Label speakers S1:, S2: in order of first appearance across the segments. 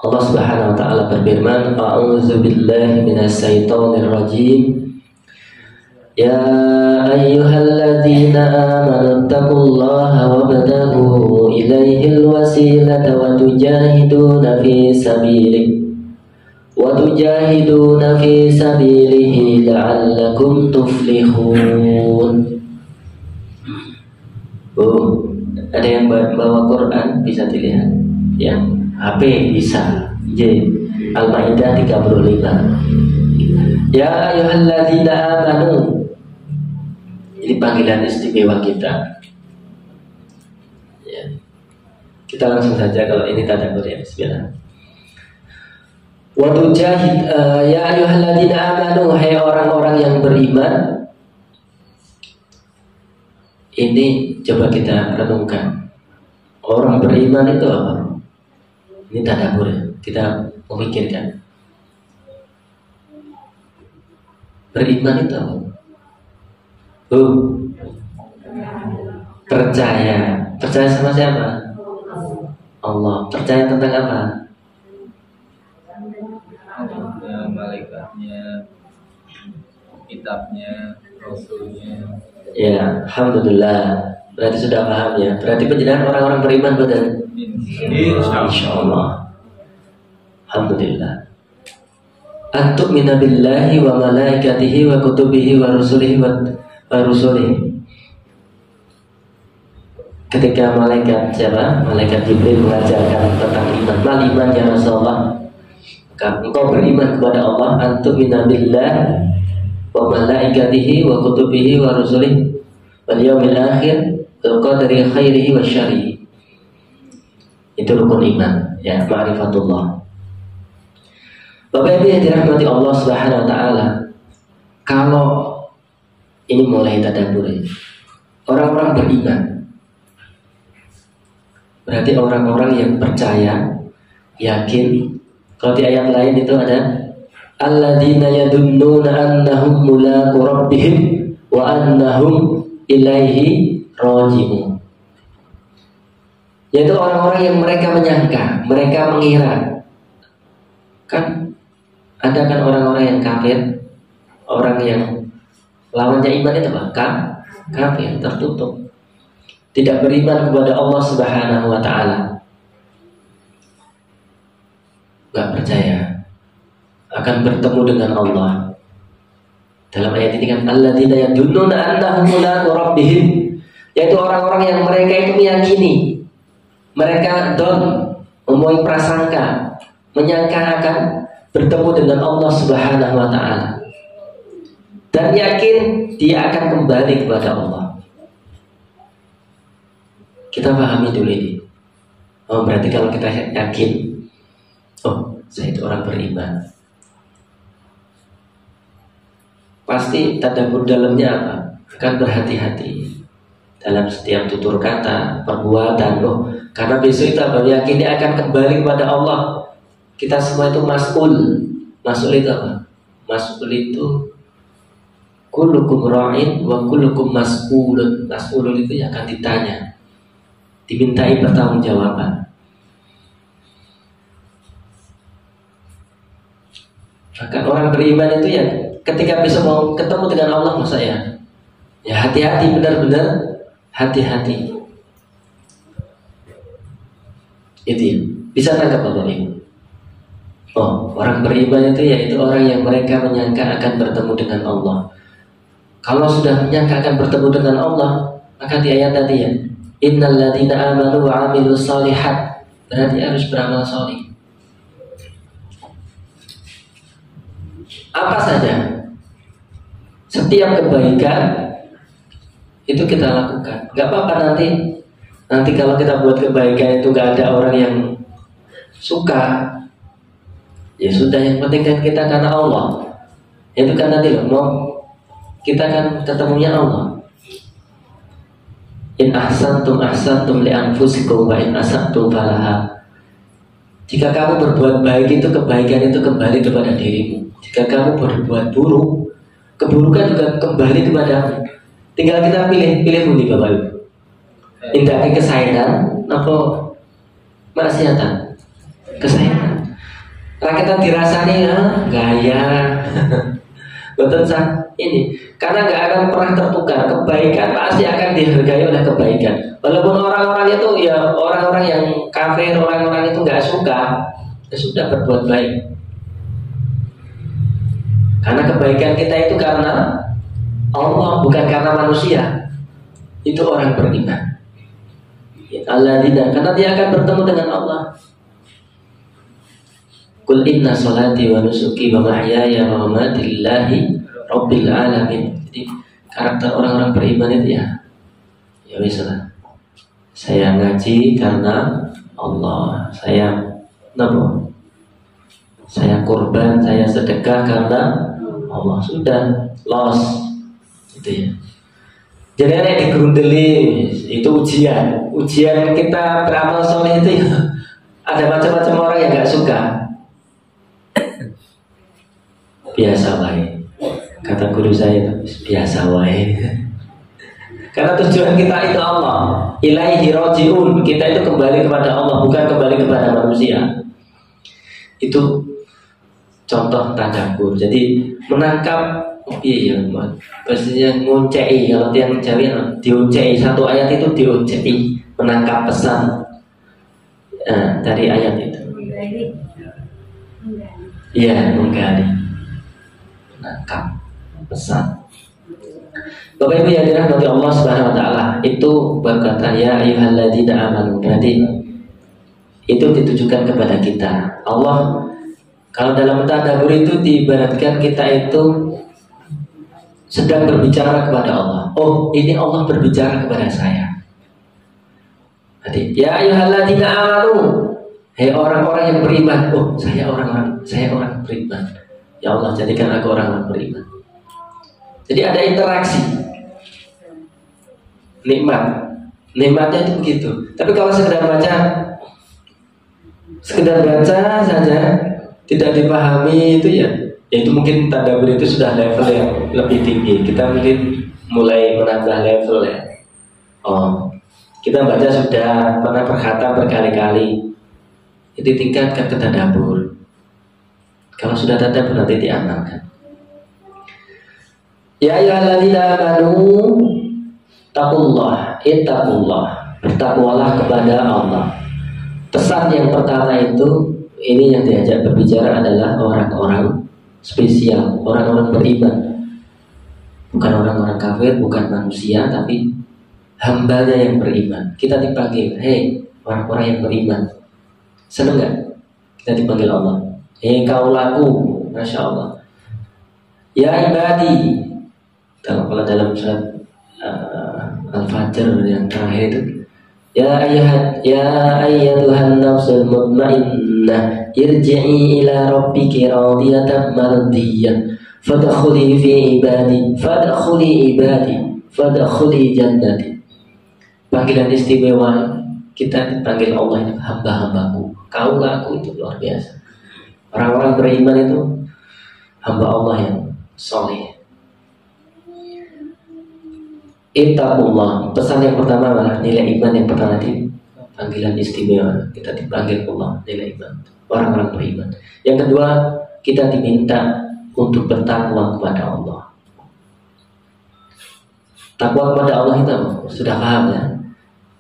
S1: Allah Subhanahu wa taala berfirman, "A'udzu billahi minasyaitonir rajim. Ya ayyuhalladzina amanu taqullaha wabtaghu ilaihil wasilata wa tujahiduna fi sabilihi la'allakum tuflihun." Ada yang bawa Quran bisa dilihat. Yang HP bisa. Al-Maidah 35. Ya ayyuhalladzina amanu. Ini panggilan istimewa kita. Ya. Kita langsung saja kalau ini tadabbur ya. Bismillah. Wa tujahid ya ayyuhalladzina amanu, hai orang-orang yang beriman. Ini coba kita renungkan. Orang beriman itu apa? Ini tadabbur ya. Kita memikirkan. Beriman itu apa? Percaya. Percaya sama siapa? Allah. Percaya tentang apa?
S2: Malaikatnya, kitabnya, rasulnya.
S1: Ya, alhamdulillah. Berarti sudah paham ya. Berarti penjelasan orang-orang beriman betul. Insyaallah. Alhamdulillah. Antu'mina billahi wa malaikatihi wa kutubihi wa rusulihi wa rusulihi. Ketika malaikat siapa? Malaikat Jibril mengajarkan tentang iman. Mal iman ya Rasulullah. Maka engkau beriman kepada Allah. Antu'mina billahi wa malaikatihi wa kutubihi wa rusulihi wal yawmil akhir wal qadari khairihi wa syarrihi. Itu rukun iman ya, ma'rifatullah. Bapak Ibu yang dirahmati Allah Subhanahu wa taala, kalau ini mulai tadabbur ya. Orang-orang beriman berarti orang-orang yang percaya, yakin. Kalau di ayat lain itu ada alladzina yadunnuna annahum mulaqu rabbihim wa annahum ilaihi raji'un. Yaitu orang-orang yang mereka menyangka, mereka mengira. Kan ada kan orang-orang yang kafir, orang yang lawannya iman itu apa? Kafir, tertutup. Tidak beriman kepada Allah Subhanahu wa taala. Enggak percaya akan bertemu dengan Allah. Dalam ayat ini kan alladzina yadunnuna annahum mulaqu rabbihim, yaitu orang-orang yang mereka itu meyakini, mereka mempunyai prasangka, menyangka akan bertemu dengan Allah Subhanahu wa taala. Dan yakin dia akan kembali kepada Allah. Kita pahami dulu ini. Oh, berarti kalau kita yakin, oh, saya itu orang beriman. Pasti tadabbur dalamnya apa? Akan berhati-hati dalam setiap tutur kata, perbuatan. Oh, karena besok itu apa? Yakin dia akan kembali kepada Allah. Kita semua itu mas'ul. Mas'ul itu apa? Mas'ul itu kullukum ra'in wa kullukum mas'ulun. Mas'ulun itu yang akan ditanya, dimintai pertanggungjawaban. Maka orang beriman itu ya ketika bisa mau ketemu dengan Allah, masa ya hati-hati, benar-benar hati-hati. Itu ya. Bisa tangkap Bapak Ibu? Oh, orang beriman itu yaitu orang yang mereka menyangka akan bertemu dengan Allah. Kalau sudah menyangka akan bertemu dengan Allah, maka di ayat tadi ya, innal ladzina amanu wa 'amilus shalihat, berarti harus beramal shalih. Apa saja? Setiap kebaikan itu kita lakukan. Gak apa-apa nanti kalau kita buat kebaikan itu gak ada orang yang suka, ya sudah, yang penting kan kita karena Allah. Itu kan nanti mau kita kan ketemunya Allah. In ahsantum ahsantum li anfusikum wa in asatum falaha. Jika kamu berbuat baik itu kebaikan itu kembali kepada dirimu. Jika kamu berbuat buruk, keburukan juga kembali kepadamu. Tinggal kita pilih budi Bapak Ibu. Indahnya kesayangan atau maksiatan? Kesayangan. Rakyat dirasani gaya. Betul sah ini karena nggak akan pernah tertukar. Kebaikan pasti akan dihargai oleh kebaikan. Walaupun orang-orang itu ya orang-orang yang kafir, orang-orang itu nggak suka, ya sudah berbuat baik. Karena kebaikan kita itu karena Allah, bukan karena manusia. Itu orang beriman. Allah tidak, karena dia akan bertemu dengan Allah. Qul inna salati wa nusuki wa mahyaya wa mamati lillahi rabbil alamin. Jadi karakter orang-orang beriman itu ya wis lah. Saya ngaji karena Allah. Saya saya kurban, saya sedekah karena Allah. Sudah loss gitu ya. Jadi ada digerundeli itu ujian kita beramal soleh itu ya. Ada macam-macam orang yang nggak suka. Biasa wae, kata guru saya itu biasa wae. Karena tujuan kita itu Allah, ilaihi rajiun, kita itu kembali kepada Allah, bukan kembali kepada manusia. Itu contoh tadabbur. Jadi menangkap pastinya nguncei. Kalau tiang Jawa diuncei, satu ayat itu diuncei, menangkap pesan dari ayat itu. Iya, menggali, menangkap pesan. Bapak Ibu yang dirahmati Allah Subhanahu wa taala, itu berkata ya ayyuhalladzina amanu. Berarti itu ditujukan kepada kita. Allah kalau dalam tadabbur itu diibaratkan kita itu sedang berbicara kepada Allah. Oh, ini Allah berbicara kepada saya. Jadi ya ayyuhalladzina amanu, hei orang-orang yang beriman. Oh, saya orang beriman. Ya Allah, jadikan aku orang beriman. Jadi ada interaksi. Nikmatnya itu begitu. Tapi kalau sekedar baca saja tidak dipahami itu ya itu mungkin tadabbur itu sudah level yang lebih tinggi. Kita mungkin mulai menambah level ya. Oh, kita baca sudah pernah berkhatam berkali-kali. Itu tingkatkan ke tadabbur. Kalau sudah tadabbur nanti diamalkan. Ya ayyuhalladzina amanu taqullah, ittaqullah, bertakwalah kepada Allah. Pesan yang pertama itu, ini yang diajak berbicara adalah orang-orang spesial, orang-orang beriman. Bukan orang-orang kafir, bukan manusia, tapi hambanya yang beriman. Kita dipanggil, hei orang-orang yang beriman. Senang gak? Kita dipanggil Allah. Hei kaulaku, Masya Allah. Ya ibadi. Kalau dalam surat Al-Fajr yang terakhir itu, ya ayyatuhan nafsul mutmainnah irji'i ila rabbiki radiyatan mardiyah fadkhuli fi ibadi fadkhuli jannati. Panggilan istimewa kita dipanggil Allah itu hamba-hambaku, kaulaku, itu luar biasa. Orang-orang beriman itu hamba Allah yang soleh. Ittaqullah, pesan yang pertama adalah nilai iman yang pertama di panggilan istimewa, kita dipanggil Allah, nilai iman, orang-orang beriman. Yang kedua, kita diminta untuk bertakwa kepada Allah. Takwa kepada Allah itu apa? Sudah paham ya?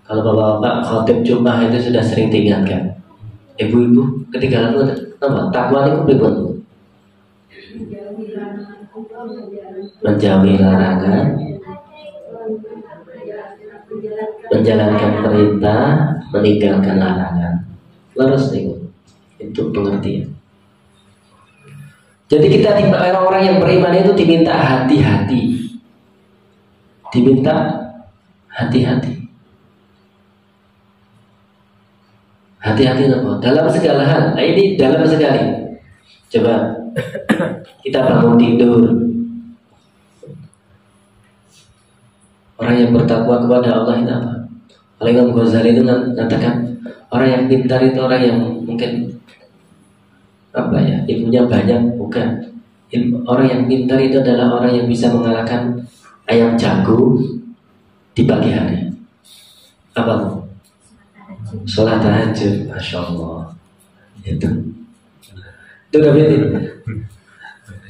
S1: Kalau bapak-bapak khotib Jumat itu sudah sering diingatkan. Ibu-ibu ketinggalan apa? Takwa itu berbuat menjauhi larangan, menjalankan perintah, meninggalkan larangan. Laras nih, itu pengertian. Jadi kita orang-orang yang beriman itu diminta hati-hati, diminta hati-hati, hati-hati dalam segala hal. Nah, ini dalam sekali. Coba kita bangun tidur. Orang yang bertakwa kepada Allah itu apa? Imam Ghazali itu mengatakan orang yang pintar itu orang yang mungkin apa ya, ilmunya banyak, bukan. Orang yang pintar itu adalah orang yang bisa mengalahkan ayam jago di pagi hari. Apa? Sholat tahajud, Masya Allah. Itu. Itu udah berarti.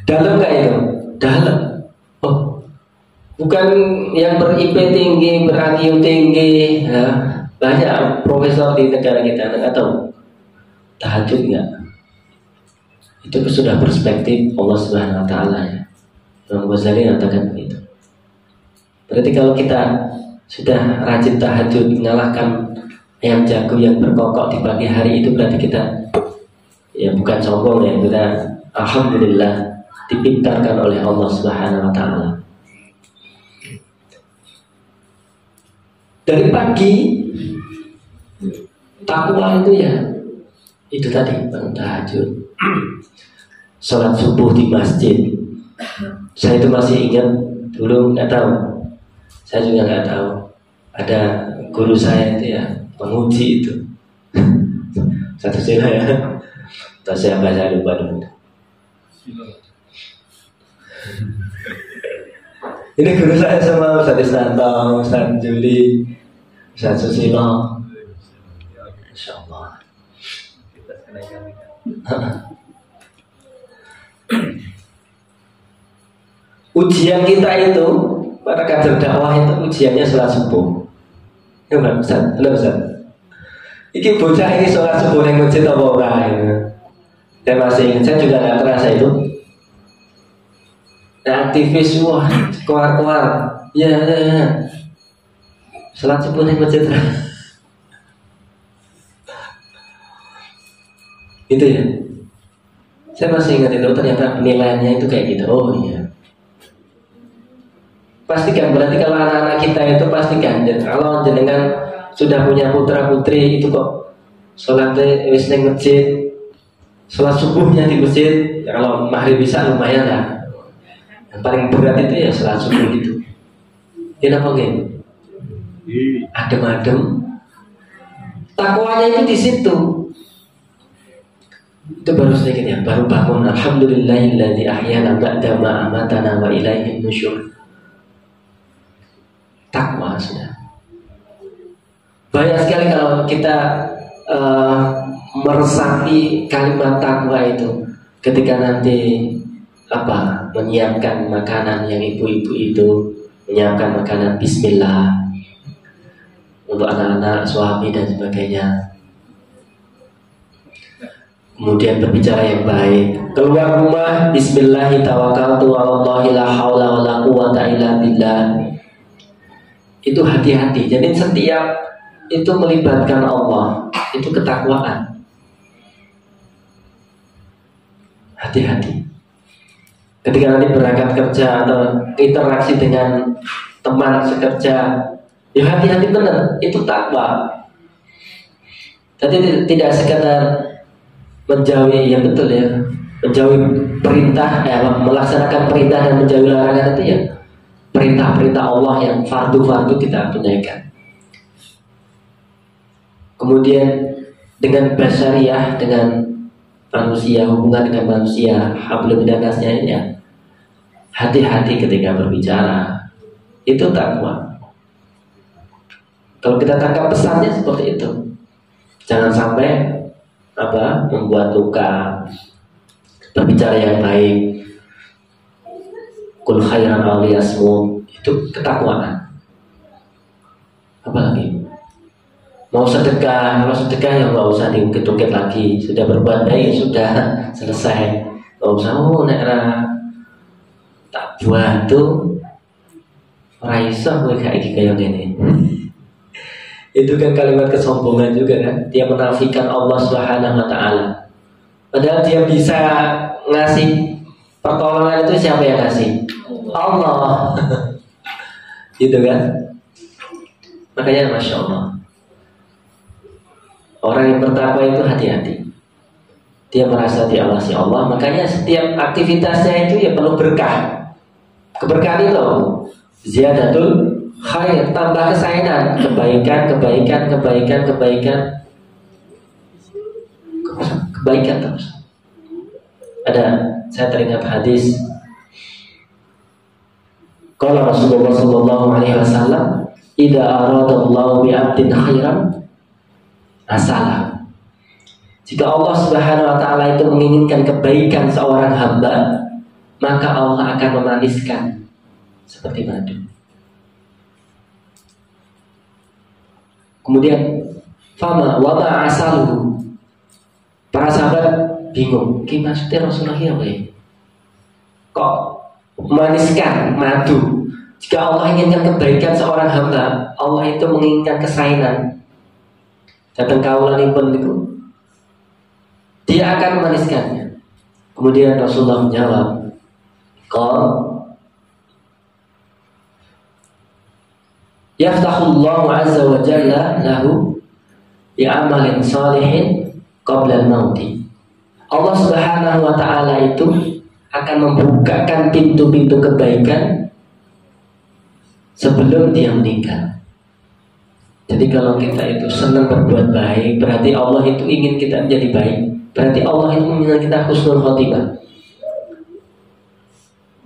S1: Dalam nggak itu? Dalam. Oh, bukan yang ber-IP tinggi, ber-IQ tinggi. Ya. Banyak profesor di negara kita nggak tahu tahajud nggak. Itu sudah perspektif Allah Subhanahu Wa Taala ya. Imam Ghazali katakan begitu. Berarti kalau kita sudah rajin tahajud, mengalahkan ayam jago yang berkokok di pagi hari, itu berarti kita ya bukan sombong ya, kita alhamdulillah dipintarkan oleh Allah Subhanahu Wa Taala. Dari pagi takwa itu ya itu tadi bangun tahajud, sholat subuh di masjid. Saya itu masih ingat dulu, nggak tahu, saya juga nggak tahu, ada guru saya itu ya menguji itu satu sila ya, atau saya baca lupa dulu. Ini guru saya sama Ustaz Istanto, Ustaz Juli, Ustaz Susilo. Insya Allah. Ujian kita itu para kader dakwah itu ujiannya sholat subuh. Ya Mbak Ustaz, halo Ustaz. Iki bocah ini sholat subuh yang masjid apa ora ya. Saya masih ingat, saya juga nggak terasa itu. Nah, aktivis wah keluar ya. Sholat subuh yang masjid. Itu ya. Saya masih ingat itu, ternyata penilaiannya itu kayak gitu. Oh iya. Pastikan, berarti kalau anak-anak kita itu pastikan, kalau jenengan sudah punya putra putri itu kok sholatnya wis neng masjid, sholat subuhnya di masjid, ya kalau maghrib bisa lumayan lah. Yang paling berat itu ya sholat subuh itu. Dia apa nggih? Adem-adem. Takwanya itu di situ. Itu baru sedikit ya, baru bangun. Alhamdulillahilladzi ahyana ba'da ma amatana wa ilaihin nusyur. Takwa sudah. Banyak sekali kalau kita meresapi kalimat takwa itu ketika nanti menyiapkan makanan yang ibu-ibu itu menyiapkan makanan bismillah untuk anak-anak, suami dan sebagainya. Kemudian berbicara yang baik. Keluar rumah bismillahi tawakkaltu 'alallahi la haula wala quwwata illa billah. Itu hati-hati. Jadi setiap itu melibatkan Allah, itu ketakwaan. Hati-hati. Ketika nanti berangkat kerja atau interaksi dengan teman sekerja, ya hati-hati benar, itu takwa. Jadi tidak sekedar menjauhi, ya betul ya, menjauhi perintah, melaksanakan perintah dan menjauhi larangan itu ya perintah-perintah Allah yang fardu-fardu kita tunaikan. Kemudian dengan basyariah, dengan manusia, hubungan dengan manusia, hablum minannasnya ini ya, hati-hati ketika berbicara, itu takwa. Kalau kita tangkap pesannya seperti itu, jangan sampai membuat luka. Berbicara yang baik, kul khairan aw liyasmut, itu ketakwaan. Apalagi mau sedekah, kalau sedekah ya nggak usah diungkit-ungkit lagi. Sudah berbuat baik, sudah selesai. Nggak usah tak buat tuh raiso gue kayak gini. Itu kan kalimat kesombongan juga kan. Dia menafikan Allah Subhanahu Wa Taala. Padahal dia bisa ngasih pertolongan itu, siapa yang ngasih? Allah. Gitu kan. Makanya Masya Allah, orang yang bertakwa itu hati-hati. Dia merasa diawasi Allah. Makanya setiap aktivitasnya itu ya penuh berkah. Keberkahan itu ziyadatul khair, tambah kesayangan, kebaikan terus. Saya teringat hadis kalau Rasulullah sallallahu alaihi wasallam, "Idza aradallahu bi'abdin khairan asalah." Jika Allah Subhanahu wa taala itu menginginkan kebaikan seorang hamba, maka Allah akan memaniskan seperti madu. Kemudian fama wa ma asaluhu. Para sahabat bingung, "Ki maksudnya Rasulullah ya, kok memaniskan madu? Jika Allah inginkan kebaikan seorang hamba, Allah itu menginginkan kesainan. Datang kaulanipun itu, dia akan memaniskannya." Kemudian Rasulullah menjawab, "Qal yaftahullahu azza wa jalla lahu bi amalin salihin qabla al-mauti." Allah Subhanahu wa taala itu akan membukakan pintu-pintu kebaikan sebelum dia meninggal. Jadi kalau kita itu senang berbuat baik, berarti Allah itu ingin kita menjadi baik. Berarti Allah itu ingin kita husnul khotimah.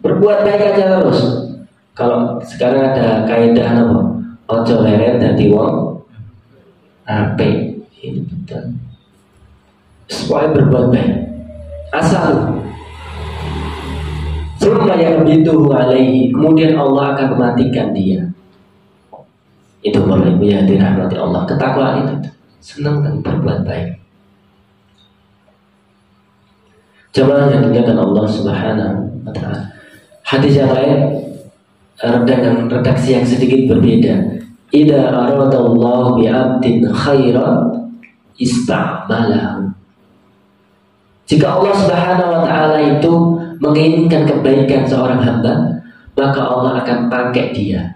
S1: Berbuat baik aja terus. Kalau sekarang ada kaidah apa? Ojo leren dadi wong apik. Ini betul. Supaya berbuat baik. Asal summa yaqbiduhu alaihi. Kemudian Allah akan mematikan dia. Itu Bapak Ibu yang dirahmati Allah. Ketakwaan itu senang dan berbuat baik. Jemaah yang dimuliakan Allah Subhanahu wa taala. Hadis yang lain dengan redaksi yang sedikit berbeda. Idza aradallahu bi'abdin khairan ista'malahu. Jika Allah Subhanahu wa taala itu menginginkan kebaikan seorang hamba, maka Allah akan pakai dia.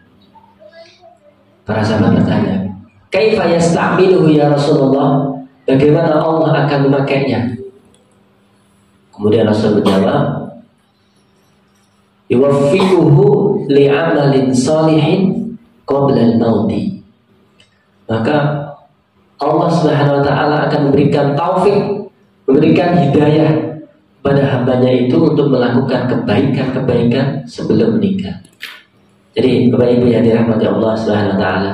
S1: Para sahabat bertanya, "Kaifa yasta'miluhu ya Rasulullah?" Bagaimana Allah akan memakainya? Kemudian Rasul menjawab, "Yuwaffiquhu li'amalin salihin qabla al-mauti." Maka Allah Subhanahu wa taala akan memberikan taufik, memberikan hidayah pada hambanya itu untuk melakukan kebaikan-kebaikan sebelum meninggal. Jadi Bapak Ibu yang dirahmati Allah Subhanahu wa taala,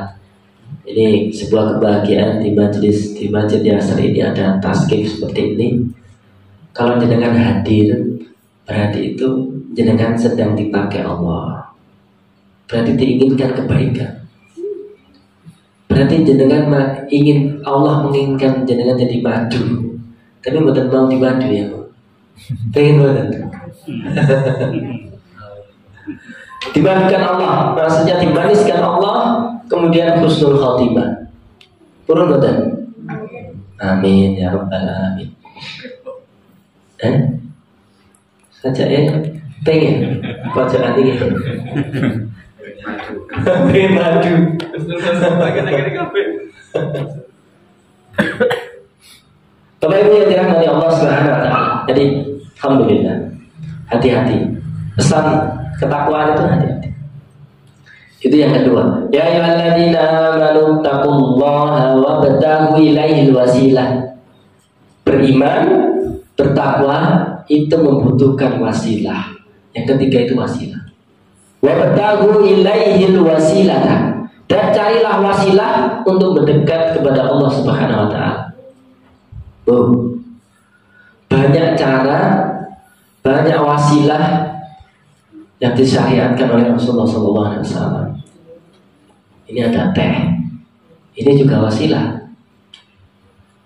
S1: ini sebuah kebahagiaan di Masjid Yasr ini ada taskif seperti ini. Kalau jenengan hadir, berarti itu jenengan sedang dipakai Allah. Berarti diinginkan kebaikan. Berarti jenengan Allah menginginkan jenengan jadi madu. Tapi bukan mau di madu ya, pengen banget. Dimaniskan Allah, maksudnya dimaniskan Allah, kemudian husnul khotimah. Purun betul. Amin ya rabbal alamin. Saja pengen bacaan ini. Pengen madu. Bapak Ibu yang dirahmati Allah Subhanahu wa taala. Jadi alhamdulillah, hati-hati. Pesan ketakwaan itu hati-hati. Itu yang kedua. Ya ayyuhalladzina amanu taqullaha wabtaghu ilaihil wasilah. Beriman, bertakwa itu membutuhkan wasilah. Yang ketiga itu wasilah. Wabtaghu ilaihil wasilah. Dan carilah wasilah untuk mendekat kepada Allah Subhanahu wa taala. Banyak cara, banyak wasilah yang disyariatkan oleh Rasulullah SAW. Ini ada teh, ini juga wasilah.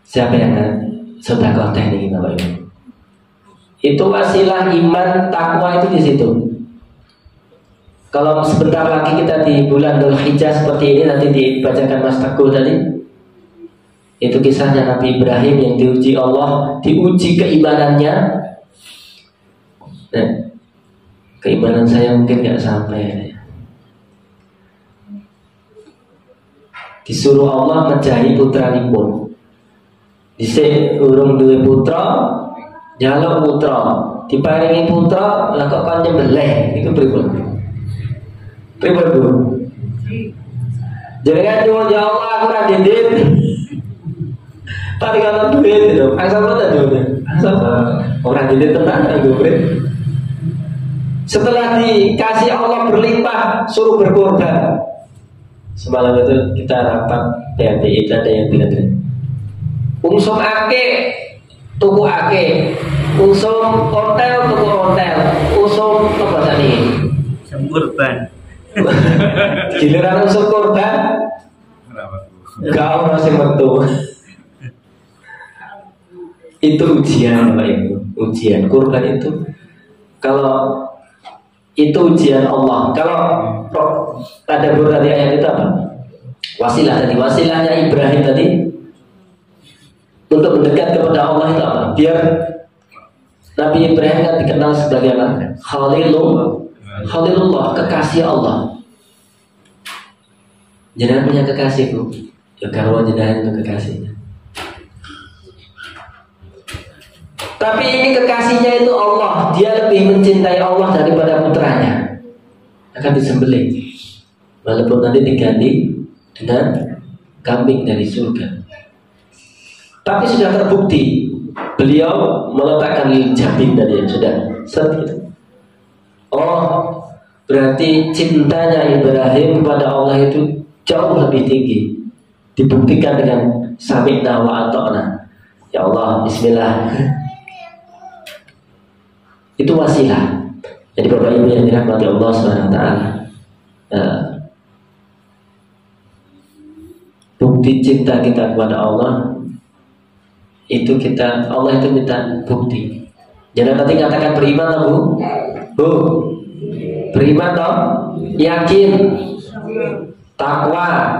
S1: Siapa yang sedekah teh ini Bapak Ibu? Itu wasilah iman, takwa itu di situ. Kalau sebentar lagi kita di bulan Dzulhijjah seperti ini, nanti dibacakan Mas Teguh tadi. Itu kisahnya Nabi Ibrahim yang diuji Allah, diuji keimanannya. Nah, keimanan saya mungkin gak sampai. Disuruh Allah mencari putra nipun. Dhisik urung duwe putra, njaluk putra, diparingi putra, lah kok kon nyembelih, iku pripun? Pripun Bu? Jangan nyuwun ya Allah aku ora dendit. Tadi kalau duit itu, asal mana duitnya? Asal orang dendit tenang kan duit. Setelah dikasih Allah berlimpah, suruh berkorban. Semalam itu kita rapat PATI, itu ada yang bilang Ungsum ake tuku ake, usum hotel, tuku hotel, usum apa tadi?
S3: Kurban.
S1: Giliran usum kurban, gak ono sing metu. Itu ujian Bapak Ibu, ujian kurban itu. Kalau itu ujian Allah. Kalau ada beberapa ayat itu apa? Wasilah tadi, wasilahnya Ibrahim tadi untuk mendekat kepada Allah itu apa? Biar Nabi Ibrahim kan dikenal sebagai apa? Khalilullah, kekasih Allah. Jangan punya kekasih Bu. Ya kalau jangan itu kekasihnya. Tapi ini kekasihnya itu Allah. Dia lebih mencintai Allah daripada putranya. Akan disembelih. Walaupun nanti diganti dengan kambing dari surga. Tapi sudah terbukti beliau meletakkan jabin tadi sudah seperti. Oh, berarti cintanya Ibrahim kepada Allah itu jauh lebih tinggi. Dibuktikan dengan sami'na wa ata'na. Ya Allah, bismillah. Itu wasilah. Jadi Bapak Ibu yang dirahmati Allah SWT, bukti cinta kita kepada Allah itu Allah itu minta bukti. Jangan nanti katakan beriman Bu. Bu, beriman toh, yakin, takwa.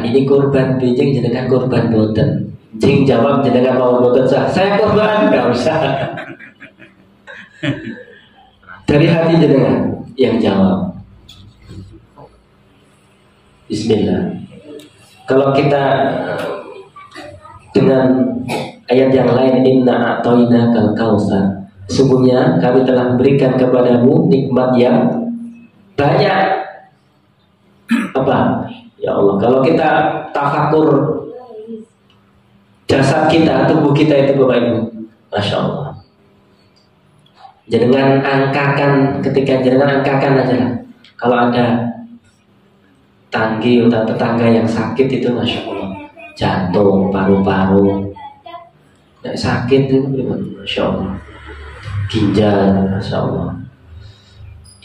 S1: Ini kurban bijing jenengan kurban boten. Jing jawab jenengan mau boten saya kurban enggak usah. Dari hati jenengan yang jawab. Bismillah. Kalau kita dengan ayat yang lain, inna a'toina kal kausar, sungguhnya kami telah berikan kepadamu nikmat yang banyak. Apa? Ya Allah, kalau kita tafakur jasad kita, tubuh kita itu Bapak Ibu, Masya Allah. Jangan angkakan, ketika jangan angkakan aja lah. Kalau ada tanggi atau tetangga yang sakit itu Masya Allah, jantung, paru-paru, nah, sakit itu Masya Allah, ginjal, Masya Allah.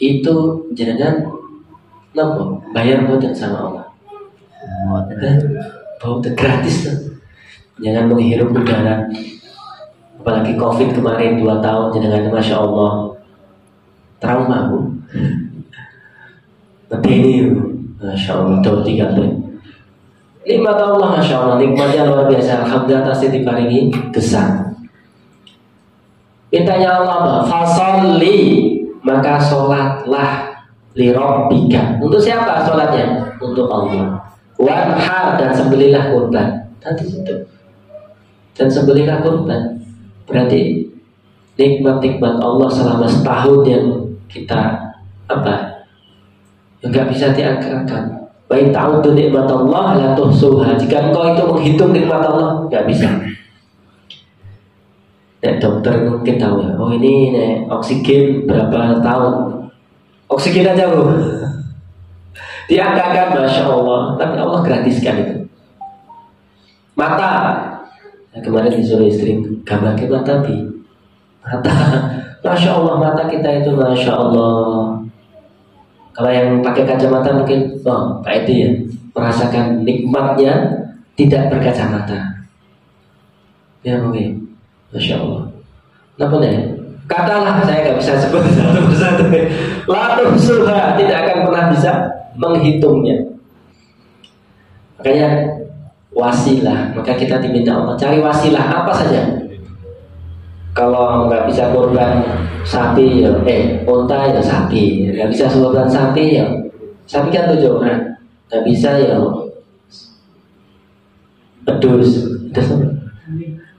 S1: Itu jangan nopo bayar buatan sama Allah. Buatan gratis tuh. Jangan menghirup udara. Apalagi COVID kemarin 2 tahun, jangan Masya Allah trauma Bu. Tapi ini Masya Allah, 3 tahun. Nikmat Allah, Masya Allah, nikmatnya luar biasa. Alhamdulillah tasih diparingi gesang. Mintanya Allah apa? Fasolli, maka sholatlah li rabbika. Untuk siapa sholatnya? Untuk Allah. Wanhar, dan sembelihlah kurban. Tadi itu. Dan sembelihlah kurban. Berarti nikmat-nikmat Allah selama setahun yang kita apa? Yang nggak bisa diangkat. Baik ta'udu nikmat Allah la tuhsuha. Jika engkau itu menghitung nikmat Allah, nggak bisa. Nek dokter mungkin tahu ya. Oh ini oksigen berapa tahun? Oksigen aja Bu. Diangkat, Masya Allah. Tapi Allah gratiskan itu. Mata. Nah, kemarin disuruh istri gambar ke mata Bi. Mata. Masya Allah, mata kita itu Masya Allah. Kalau yang pakai kacamata mungkin, Pak Edi ya, merasakan nikmatnya tidak berkacamata. Ya mungkin, Masya Allah. Kenapa nih? Katalah, saya nggak bisa sebut satu persatu. Lalu surah tidak akan pernah bisa menghitungnya. Makanya wasilah, maka kita diminta Allah cari wasilah apa saja. Kalau nggak bisa kurban sapi ya, unta ya sapi. Nggak bisa kurban sapi ya, sapi kan 7 orang. Nggak bisa ya, pedus,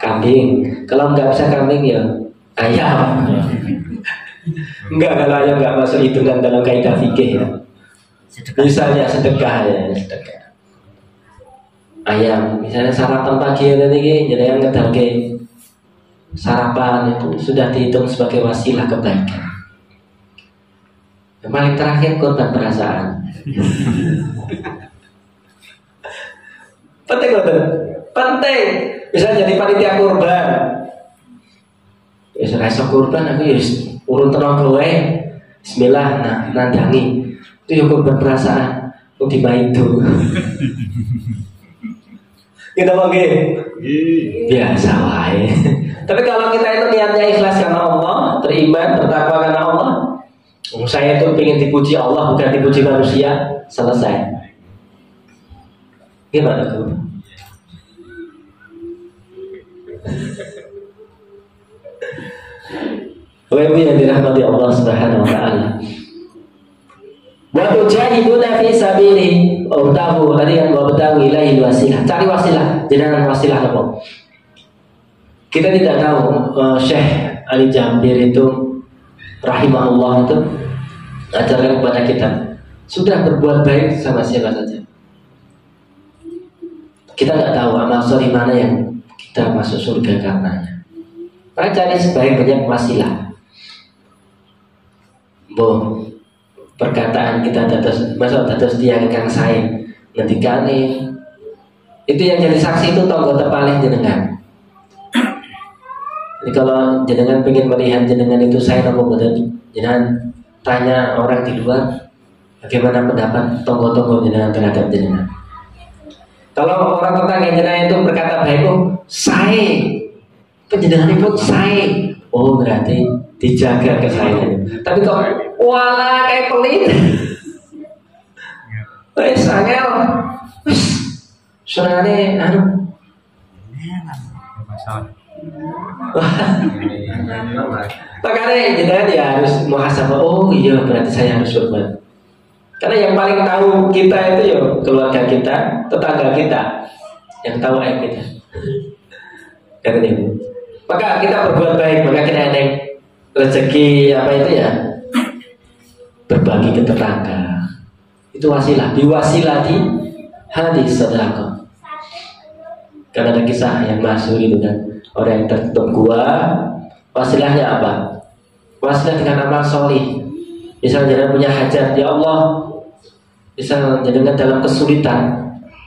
S1: kambing. Kalau nggak bisa kambing ya ayam. Enggak, kalau ayam nggak masuk hitungan dalam kaidah fikih ya. Misalnya sedekah ya, sedekah. Ayam, misalnya sarapan pagi ini jadi yang ngedalke sarapan itu sudah dihitung sebagai wasilah kebaikan. Yang paling terakhir korban perasaan. Penting betul, penting. Bisa jadi panitia kurban. rasa kurban aku ya urun tenaga wae. Bismillah, nah nandangi. Itu ya kurban perasaan. Kok itu. Kita pakai biasa wae. Tapi kalau kita itu niatnya ikhlas karena Allah, beriman, bertakwa karena Allah, saya itu ingin dipuji Allah bukan dipuji manusia, selesai. Gimana tuh? Bapak Ibu yang dirahmati Allah Subhanahu wa taala. Wa tujahiduna fi sabili tahu tadi yang tahu ilahi wasilah. Cari wasilah, jangan wasilah apa? Kita tidak tahu Syekh Ali Jambir itu rahimahullah itu ajarkan kepada kita sudah berbuat baik sama siapa saja. Kita nggak tahu amal soleh mana yang kita masuk surga karenanya. Maka cari sebaik-banyak wasilah. Perkataan kita dados tiang kang sae ngendikane itu yang jadi saksi itu tonggo tepalih jenengan. Jadi kalau jenengan pengen melihat jenengan itu saya nopo boten, jenengan tanya orang di luar bagaimana pendapat tonggo-tonggo jenengan terhadap jenengan. Kalau orang tetangga jenengan itu berkata baik, saya penjenengan itu saya, oh berarti dijaga kesayangan. Tapi kalau wala kayak pelit, wes angel, wes senane makanya jenengan ya harus muhasabah. Oh iya berarti saya harus berbuat. Karena yang paling tahu kita itu ya keluarga kita, tetangga kita, yang tahu aib kita. Karena itu, maka kita berbuat baik, maka kita ada rezeki apa itu ya, berbagi ke tetangga. Itu wasilah, diwasilati hadis sedekah. Karena ada kisah yang masyhur itu kan, orang yang tertutup gua, wasilahnya apa? Wasilah dengan amal solih. Misalnya jangan punya hajat, ya Allah, misalnya jangan dalam kesulitan,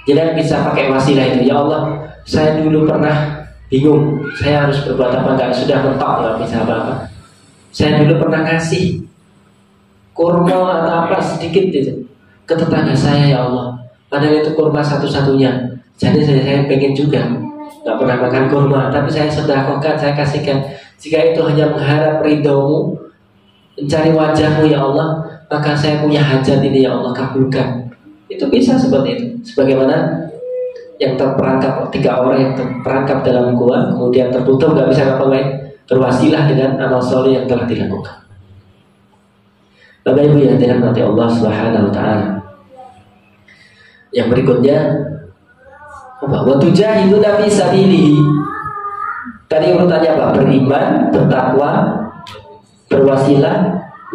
S1: jangan bisa pakai wasilah itu. Ya Allah, saya dulu pernah bingung, saya harus berbuat apa enggak, sudah mentok nggak bisa apa-apa. Saya dulu pernah ngasih kurma atau apa sedikit gitu ke tetangga saya, ya Allah. Padahal itu kurma satu-satunya. Jadi saya pengen juga, nggak pernah makan kurma, tapi saya sedekahkan, saya kasihkan. Jika itu hanya mengharap ridhomu, mencari wajahmu ya Allah, maka saya punya hajat ini ya Allah, kabulkan. Itu bisa seperti itu. Sebagaimana yang terperangkap, 3 orang yang terperangkap dalam gua, kemudian tertutup nggak bisa ngapa-ngapain, berwasilah dengan amal soleh yang telah dilakukan. Bapak Ibu yang dirahmati Allah Subhanahu wa taala. Yang berikutnya, wa tujahiduna fi sabilihi. Tadi urutannya apa? Beriman, bertakwa, berwasilah,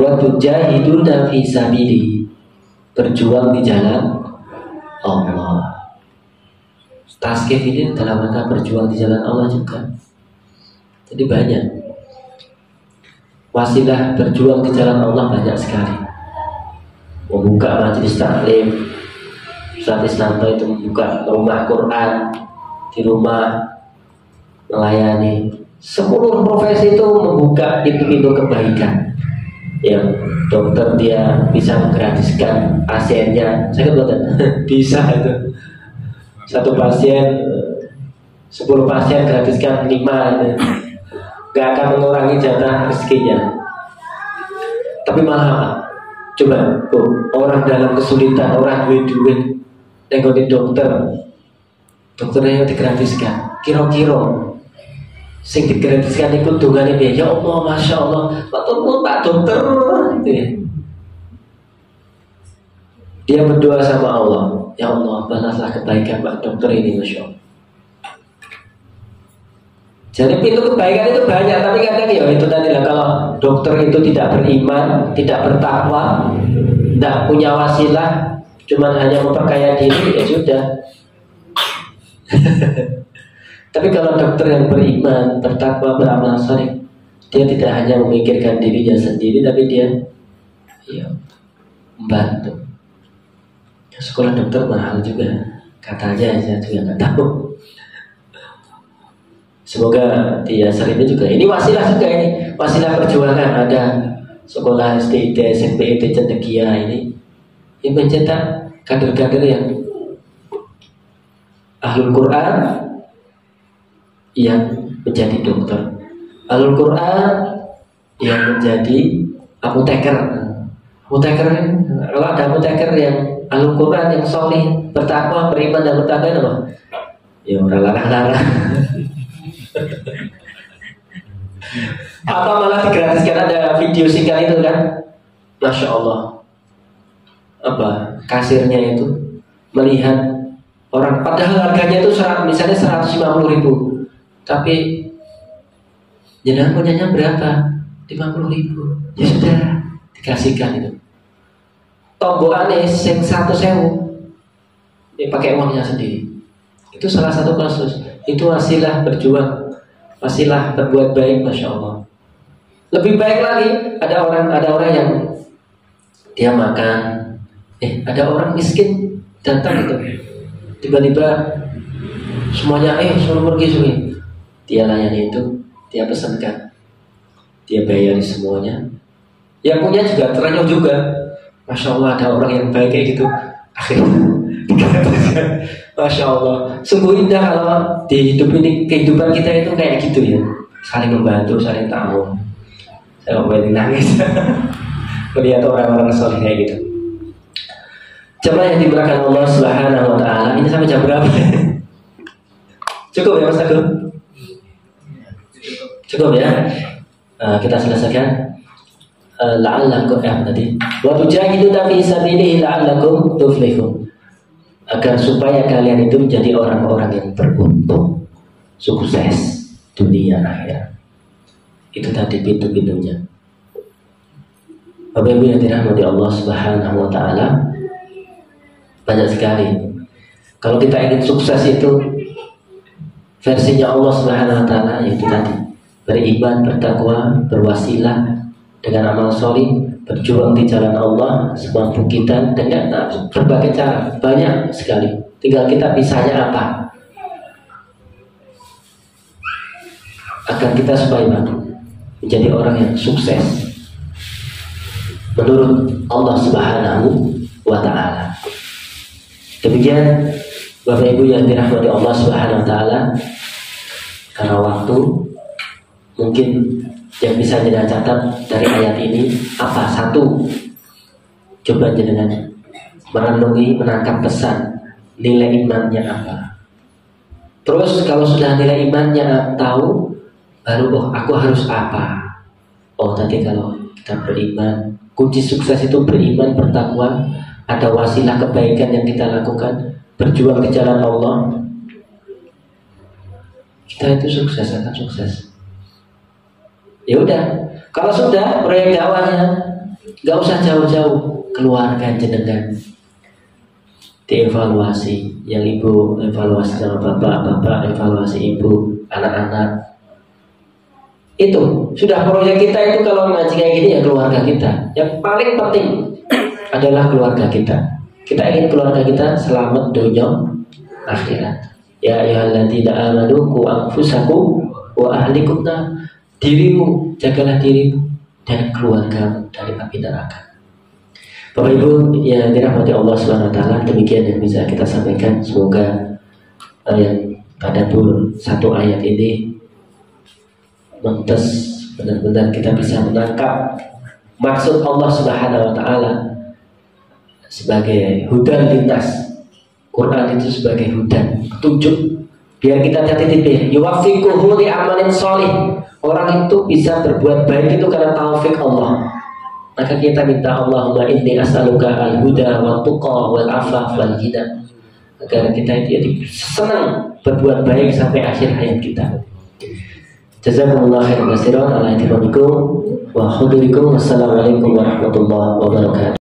S1: wa tujahiduna fi sabilihi. Berjuang di jalan Allah. Taskif ini dalam rangka berjuang di jalan Allah juga. Jadi banyak wasilah berjuang di jalan Allah, banyak sekali. Membuka majelis taklim, Ustaz Isnanto itu membuka rumah Quran di rumah, melayani. Seluruh profesi itu membuka pintu-pintu kebaikan. Yang dokter dia bisa menggratiskan pasiennya, saya betul bisa itu. Satu pasien 10 pasien gratiskan 5 itu. Gak akan mengurangi jatah rezekinya. Tapi malah apa? Coba orang dalam kesulitan, orang duit nengokin dokternya digratiskan. Kira-kira sing digratiskan itu dungane dia, ya Allah, masya Allah, Pak dokter gitu ya. Dia berdoa sama Allah, ya Allah, balaslah kebaikan Pak dokter ini, masya Allah. Jadi pintu kebaikan itu banyak, tapi kadang ya itu tadi lah, kalau dokter itu tidak beriman, tidak bertakwa, tidak punya wasilah, cuman hanya memperkaya diri, ya sudah. Tapi kalau dokter yang beriman, bertakwa, beramal saleh, dia tidak hanya memikirkan dirinya sendiri, tapi dia ya membantu. Sekolah dokter mahal juga, katanya saya juga nggak tahu. Semoga di Yasser ini juga, ini wasilah juga, ini wasilah perjuangan. Ada sekolah SD, SMP, Cendekia ini mencetak kader-kader yang ahlul Quran yang menjadi dokter, ahlul Quran yang menjadi apoteker. Apoteker, kalau ada apoteker yang ahlul Quran yang solih, bertakwa, beriman dan bertakwa apa? Ya orang larang-larang. Apa malah digratiskan, ada video singkat itu kan, Masya Allah. Apa kasirnya itu melihat orang, padahal harganya itu misalnya 150.000, tapi jenengan punyanya berapa? 50.000. Ya sudah, dikasihkan itu. Tombokannya yang 1.000, dia pakai uangnya sendiri. Itu salah satu kasus. Itu wasilah berjuang, wasilah berbuat baik, Masya Allah. Lebih baik lagi, ada orang yang dia makan, ada orang miskin datang itu, tiba-tiba semuanya suruh pergi. Dia layani itu, dia pesankan, dia bayari semuanya. Yang punya juga terenyuh juga. Masya Allah, ada orang yang baik kayak gitu. Akhirnya Masya Allah, sungguh indah kalau di hidup ini, kehidupan kita itu kayak gitu ya, saling membantu, saling tahu. Saya mau nangis melihat orang-orang soleh kayak gitu. Jemaah yang dimuliakan Allah Subhanahu Wa Taala, ini sampai jam berapa? Cukup ya Mas Agus? Cukup ya. Kita selesaikan. La'allakum tadi. Wa tujahidu fi sabilihi la'allakum tuflihun. Agar supaya kalian itu menjadi orang-orang yang beruntung, sukses dunia akhirat. Itu tadi pintu-pintunya. Bapak Ibu yang dirahmati Allah Subhanahu Wa Taala, banyak sekali. Kalau kita ingin sukses itu versinya Allah Subhanahu Wa Taala, yaitu tadi beriman, bertakwa, berwasilah dengan amal solih, berjuang di jalan Allah semampu kita dengan berbagai cara, banyak sekali. Tinggal kita bisanya apa, agar kita supaya menjadi orang yang sukses menurut Allah Subhanahu Wa Taala. Demikian Bapak Ibu yang dirahmati Allah Subhanahu Wa Taala, karena waktu mungkin yang bisa kita catat dari ayat ini apa? Satu, coba jenengan merenungi, menangkap pesan nilai imannya apa. Terus kalau sudah nilai imannya tahu, baru aku harus apa. Tadi kalau kita beriman, kunci sukses itu beriman, bertakwa, ada wasilah kebaikan yang kita lakukan, berjuang di jalan Allah, kita itu sukses, akan sukses. Ya udah, kalau sudah proyek dakwahnya nggak usah jauh-jauh, keluarga jenengan dievaluasi, yang ibu evaluasi sama bapak evaluasi ibu, anak-anak. Itu sudah proyek kita itu. Kalau ngaji kayak gini ya keluarga kita. Yang paling penting adalah keluarga kita. Kita ingin keluarga kita selamat dunia akhirat. Ya ayyuhalladzina amanu qu anfusakum wa ahlikum nar. Dirimu, jagalah dirimu dan keluargamu dari api neraka. Bapak Ibu yang dirahmati Allah Subhanahu Wa Taala, demikian yang bisa kita sampaikan. Semoga yang tadabbur satu ayat ini mentes benar-benar kita bisa menangkap maksud Allah Subhanahu Wa Taala sebagai hudan lintas. Quran itu sebagai hudan, petunjuk, biar kita tertitip. Yuwaffiquhu li amalin sholih. Orang itu bisa berbuat baik itu karena taufik Allah. Maka kita minta, Allahumma inni as'aluka al-huda wa tuqa wal afaf wal ghina, agar kita itu senang berbuat baik sampai akhir hayat kita. Jazakumullah khairan katsiran ala ihtimamikum wa hudurikum. Wassalamualaikum warahmatullahi wabarakatuh.